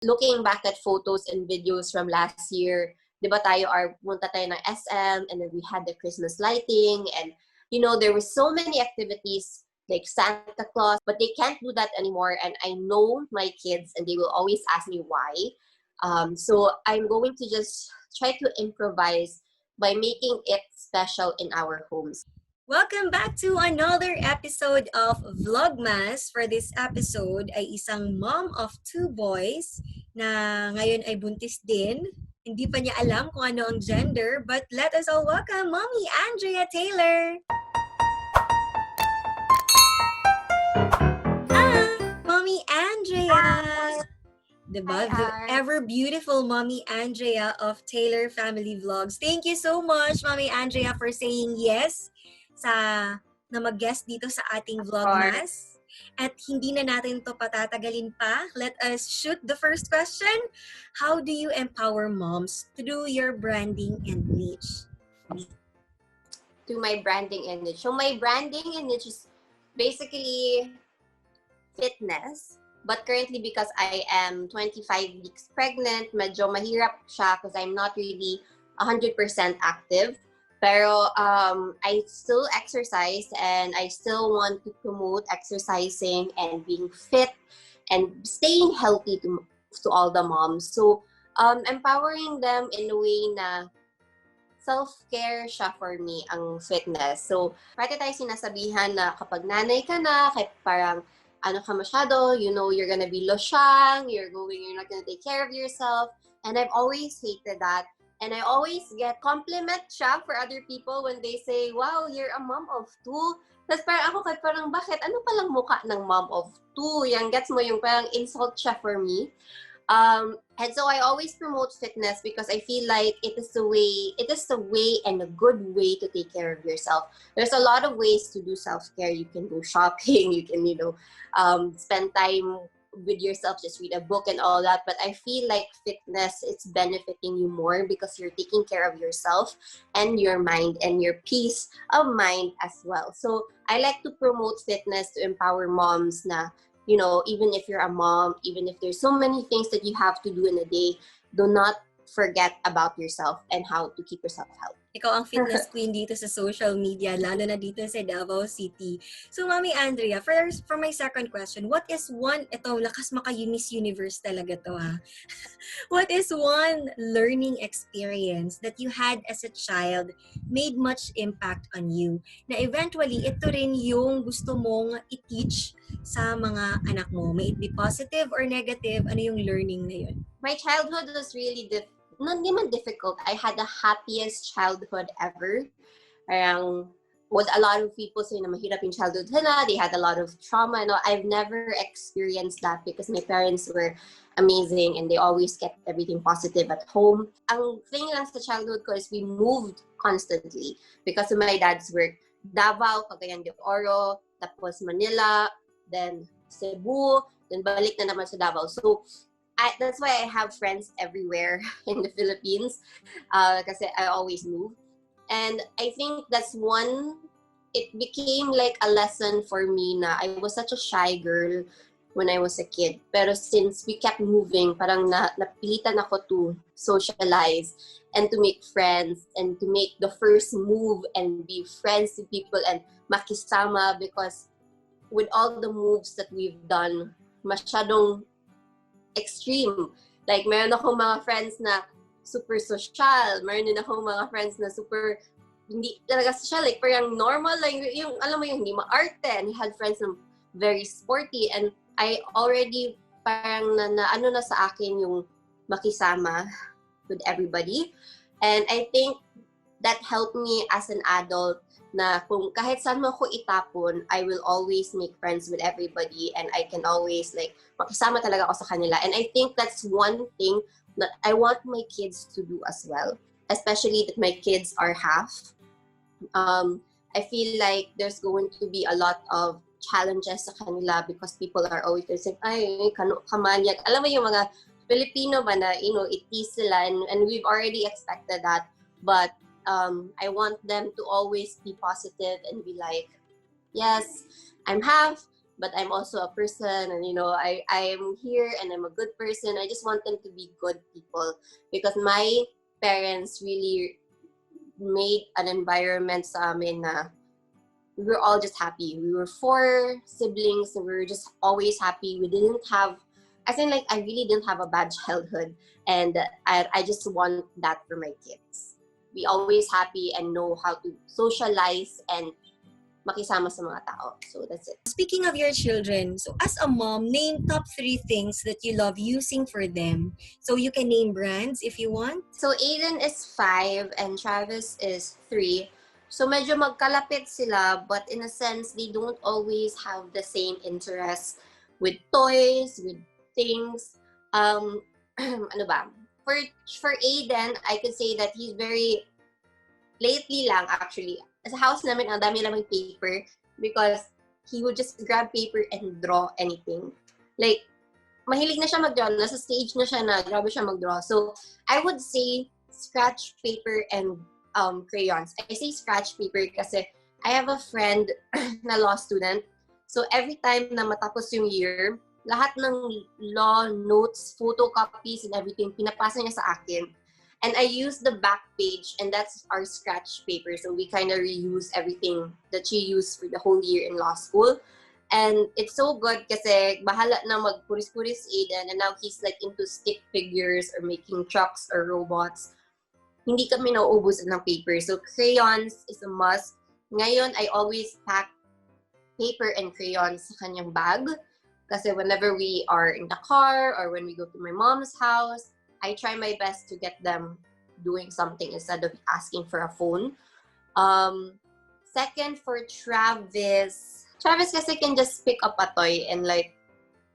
looking back at photos and videos from last year, di ba punta tayo ng SM, and then we had the Christmas lighting, and there were so many activities like Santa Claus, but they can't do that anymore. And I know my kids, and they will always ask me why. So I'm going to just try to improvise by making it special in our homes. Welcome back to another episode of Vlogmas. For this episode ay isang mom of 2 boys na ngayon ay buntis din. Hindi pa niya alam kung ano ang gender, but let us all welcome Mommy Andrea Taylor. Mommy Andrea! Diba? The ever beautiful Mommy Andrea of Taylor Family Vlogs. Thank you so much, Mommy Andrea, for saying yes na mag-guest dito sa ating Vlogmas. At hindi na natin to patatagalin pa. Let us shoot the first question. How do you empower moms to do your branding and niche? To my branding and niche. So my branding and niche is basically fitness. But currently, because I am 25 weeks pregnant, medyo mahirap siya because I'm not really 100% active. Pero I still exercise, and I still want to promote exercising and being fit and staying healthy to all the moms. So empowering them in a way na self-care siya for me, ang fitness. So parati tayo sinasabihan na kapag nanay ka na, kahit parang ano ka masyado, you're gonna be losyang, you're not gonna take care of yourself. And I've always hated that. And I always get compliment siya for other people when they say, wow, you're a mom of 2. Tapos parang ako parang bakit? Ano palang mukha ng mom of 2? Yang gets mo yung parang insult siya for me. And so I always promote fitness because I feel like it is the way and a good way to take care of yourself. There's a lot of ways to do self-care. You can go shopping, you can, spend time with yourself, just read a book and all that. But I feel like fitness, it's benefiting you more because you're taking care of yourself and your mind and your peace of mind as well. So I like to promote fitness to empower moms na, even if you're a mom, even if there's so many things that you have to do in a day, do not forget about yourself and how to keep yourself healthy. Ikaw ang fitness queen dito sa social media, lalo na dito sa Davao City. So, Mommy Andrea, for my second question, what is lakas maka-Miss Universe talaga to ha. What is one learning experience that you had as a child made much impact on you? Na eventually, ito rin yung gusto mong i-teach sa mga anak mo. May it be positive or negative, ano yung learning na yun? My childhood was really not even difficult. I had the happiest childhood ever. What a lot of people say na mahirap yung childhood nila, they had a lot of trauma. I've never experienced that because my parents were amazing and they always kept everything positive at home. Ang thing lang sa childhood ko is we moved constantly because of my dad's work. Davao, Cagayan de Oro, tapos Manila, then Cebu, then balik na naman sa Davao. So that's why I have friends everywhere in the Philippines kasi I always move. And I think it became like a lesson for me na I was such a shy girl when I was a kid. Pero since we kept moving, parang napilitan ako to socialize and to make friends and to make the first move and be friends with people and makisama because with all the moves that we've done, masyadong extreme. Like, meron akong mga friends na super social. Meron din akong mga friends na super, hindi talaga social. Like, parang normal. Like, alam mo yung hindi maarte. And he had friends na very sporty. And I already, parang na sa akin yung makisama with everybody. And I think that helped me as an adult na kung kahit saan mo ako itapon, I will always make friends with everybody and I can always makisama talaga ako sa kanila. And I think that's one thing that I want my kids to do as well, especially that my kids are half. I feel like there's going to be a lot of challenges sa kanila because people are always saying, ay, kamanyag. Alam mo yung mga Filipino ba na, it-tease sila and we've already expected that. But I want them to always be positive and be like, yes, I'm half, but I'm also a person, and I'm here and I'm a good person. I just want them to be good people, because my parents really made an environment sa amin na we were all just happy. We were 4 siblings, so we were just always happy. We didn't have, as in like, I really didn't have a bad childhood, and I just want that for my kids. Be always happy and know how to socialize and makisama sa mga tao. So that's it. Speaking of your children, so as a mom, name top 3 things that you love using for them. So you can name brands if you want. So Aiden is 5 and Travis is 3. So medyo magkalapit sila, but in a sense, they don't always have the same interests with toys, with things. Ano ba? For Aiden, I could say that he's very, lately lang actually, sa house namin, ang dami lamang paper, because he would just grab paper and draw anything. Like, mahilig na siya mag-draw. Nasa stage na siya na grabe siya mag-draw. So, I would say scratch paper and crayons. I say scratch paper kasi I have a friend na law student. So, every time na matapos yung year, lahat ng law notes, photocopies, and everything, pinapasa niya sa akin. And I use the back page, and that's our scratch paper. So we kind of reuse everything that she used for the whole year in law school. And it's so good kasi bahala na magpuris-puris Aiden, and now he's like into stick figures or making trucks or robots. Hindi kami nauubusan ng paper. So crayons is a must. Ngayon, I always pack paper and crayons sa kanyang bag. Kasi whenever we are in the car or when we go to my mom's house, I try my best to get them doing something instead of asking for a phone. Second, for Travis kasi can just pick up a toy and like,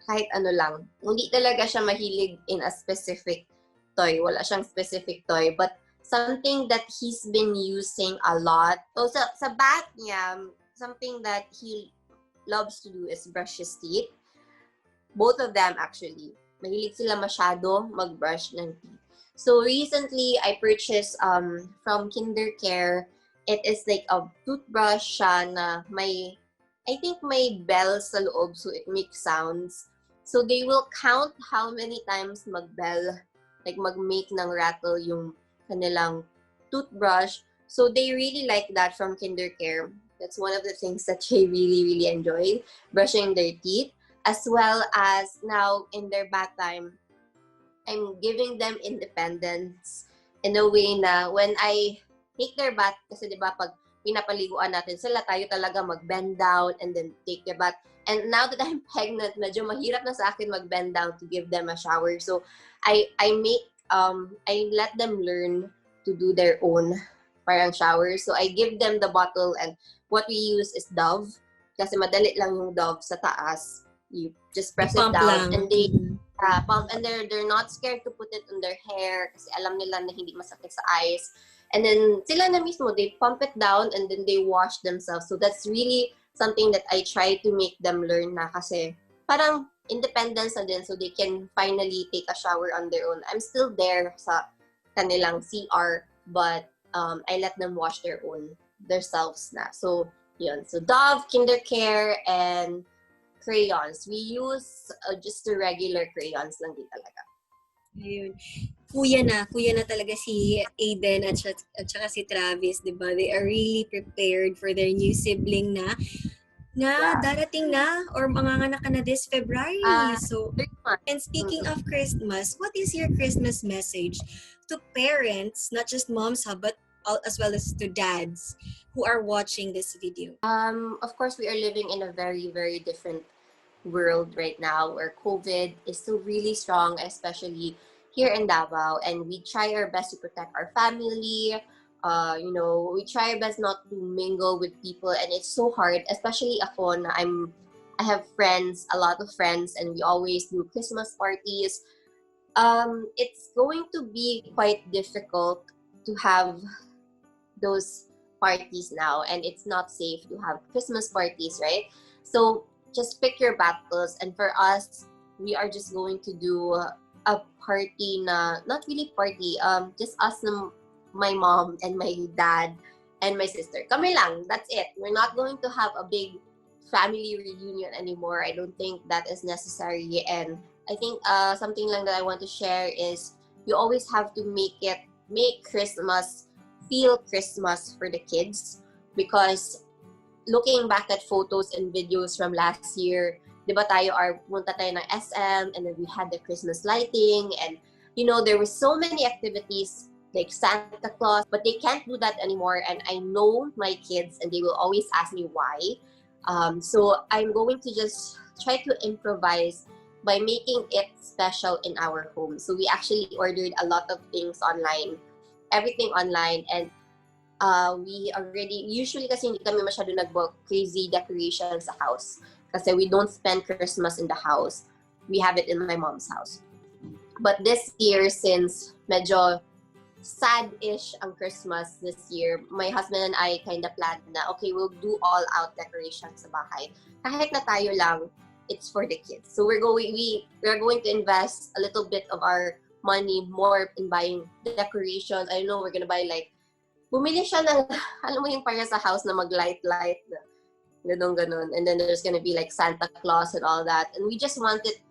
kahit ano lang. Hindi talaga siya mahilig in a specific toy. Wala siyang specific toy. But something that he's been using a lot. So sa bath niya, something that he loves to do is brush his teeth. Both of them actually. Mahilig sila masyado mag-brush ng teeth. So recently, I purchased from KinderCare. It is like a toothbrush siya na may, I think may bells sa loob, so it makes sounds. So they will count how many times mag-bell, like mag-make ng rattle yung kanilang toothbrush. So they really like that from KinderCare. That's one of the things that they really, really enjoy, brushing their teeth. As well as now in their bath time, I'm giving them independence in a way na when I take their bath, kasi diba pag pinapaliguan natin sila, tayo talaga mag-bend down and then take their bath. And now that I'm pregnant, medyo mahirap na sa akin mag-bend down to give them a shower. So I let them learn to do their own parang shower. So I give them the bottle, and what we use is Dove, kasi madali lang yung Dove sa taas. You just press it down, and they pump, and they're not scared to put it on their hair kasi alam nila na hindi masakit sa eyes. And then sila na mismo, they pump it down and then they wash themselves. So that's really something that I try to make them learn na, kasi parang independence na din, so they can finally take a shower on their own. I'm still there sa kanilang CR, but I let them wash their own themselves na. So yun. So Dove, KinderCare, and crayons. We use just the regular crayons lang din talaga. Ayun. Kuya na talaga si Aiden at saka si Travis, di ba? They are really prepared for their new sibling na darating na or manganganak na this February. So, and speaking of Christmas, what is your Christmas message to parents, not just moms, but as well as to dads who are watching this video? Of course, we are living in a very, very different world right now where COVID is still really strong, especially here in Davao, and we try our best to protect our family. We try our best not to mingle with people, and it's so hard, especially ako na I have friends, a lot of friends, and we always do Christmas parties. It's going to be quite difficult to have those parties now, and it's not safe to have Christmas parties, right? So just pick your battles, and for us, we are just going to do a party na, not really party, just us na, my mom and my dad and my sister. Kami lang, that's it. We're not going to have a big family reunion anymore. I don't think that is necessary. And I think something lang that I want to share is you always have to make Christmas feel Christmas for the kids, because looking back at photos and videos from last year, di ba punta tayo ng SM, and then we had the Christmas lighting, and there were so many activities like Santa Claus, but they can't do that anymore. And I know my kids, and they will always ask me why. So I'm going to just try to improvise by making it special in our home. So we actually ordered a lot of things online, everything online, and we already, usually kasi hindi kami masyado nag-book crazy decorations sa house. Kasi we don't spend Christmas in the house. We have it in my mom's house. But this year, since medyo sad-ish ang Christmas this year, my husband and I kind of planned na, okay, we'll do all-out decorations sa bahay. Kahit na tayo lang, it's for the kids. So we're going to invest a little bit of our money more in buying decorations. I know we're gonna buy bumili siya ng, alam mo yung para sa house na mag-light, ganon. And then there's gonna be Santa Claus and all that. And we just want it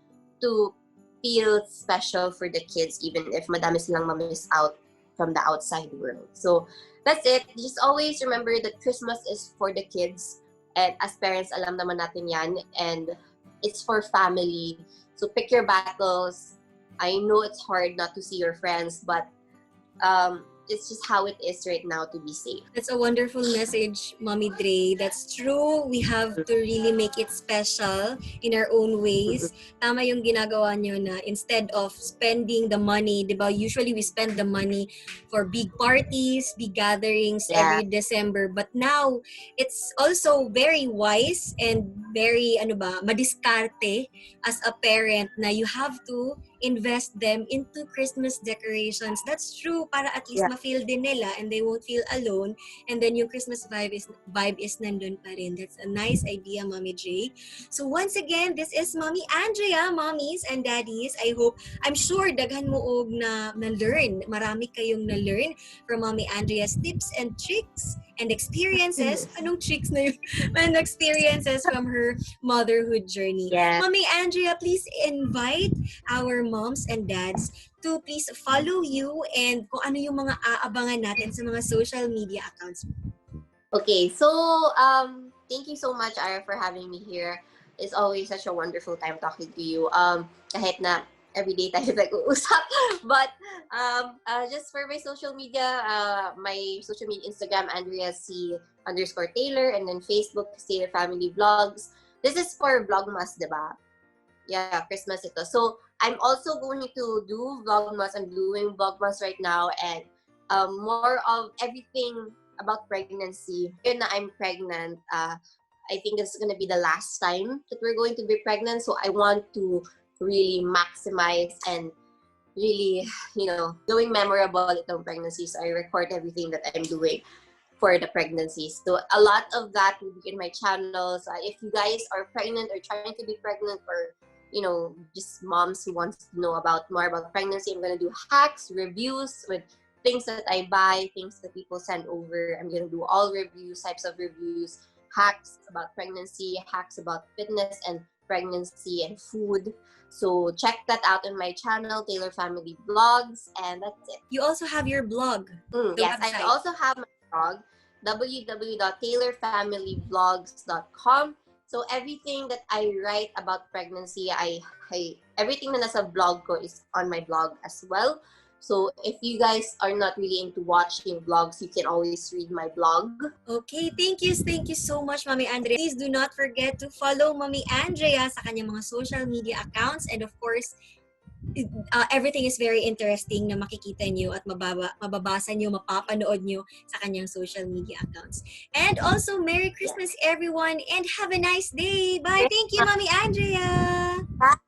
to feel special for the kids, even if madami silang ma-miss out from the outside world. So that's it. Just always remember that Christmas is for the kids. And as parents, alam naman natin yan. And it's for family. So pick your battles. I know it's hard not to see your friends, but it's just how it is right now to be safe. That's a wonderful message, Mommy Dre. That's true. We have to really make it special in our own ways. Tama yung ginagawa nyo na instead of spending the money, di ba? Usually we spend the money for big parties, big gatherings every December. But now, it's also very wise and very, madiskarte as a parent na you have to invest them into Christmas decorations. That's true, para at least ma-feel din nila and they won't feel alone. And then yung Christmas vibe is nandun pa rin. That's a nice idea, Mommy J. So once again, this is Mommy Andrea, mommies and daddies. I'm sure daghan mo og na-learn. Marami kayong na-learn from Mommy Andrea's tips and tricks and experiences. Anong tricks na yun? And experiences from her motherhood journey. Yes. Mommy Andrea, please invite our moms and dads to please follow you and kung ano yung mga aabangan natin sa mga social media accounts. Okay, so thank you so much, Ara, for having me here. It's always such a wonderful time talking to you. Kahit na everyday tayo nag-uusap. But just for my social media, Instagram, AndreaC_Taylor, and then Facebook, Taylor Family Vlogs. This is for Vlogmas, diba? Yeah, Christmas ito. So, I'm also going to do Vlogmas. I'm doing Vlogmas right now, and more of everything about pregnancy. Yun na I'm pregnant. I think this is going to be the last time that we're going to be pregnant. So, I want to really maximize and really, doing memorable itong pregnancy. So, I record everything that I'm doing for the pregnancies. So, a lot of that will be in my channels. If you guys are pregnant or trying to be pregnant, or just moms who wants to know more about pregnancy, I'm gonna do hacks, reviews with things that I buy, things that people send over. I'm gonna do all reviews, types of reviews, hacks about pregnancy, hacks about fitness and pregnancy and food. So check that out on my channel, Taylor Family Vlogs, and that's it. You also have your blog. Yes, website. I also have my blog, www.taylorfamilyvlogs.com. So everything that I write about pregnancy, everything na nasa blog ko is on my blog as well. So if you guys are not really into watching vlogs, you can always read my blog. Okay, thank you so much, Mommy Andrea. Please do not forget to follow Mommy Andrea sa kanyang mga social media accounts, and of course, everything is very interesting na makikita nyo at mababasa nyo, mapapanood nyo sa kanyang social media accounts. And also, Merry Christmas everyone and have a nice day. Bye. Thank you, Mommy Andrea. Bye.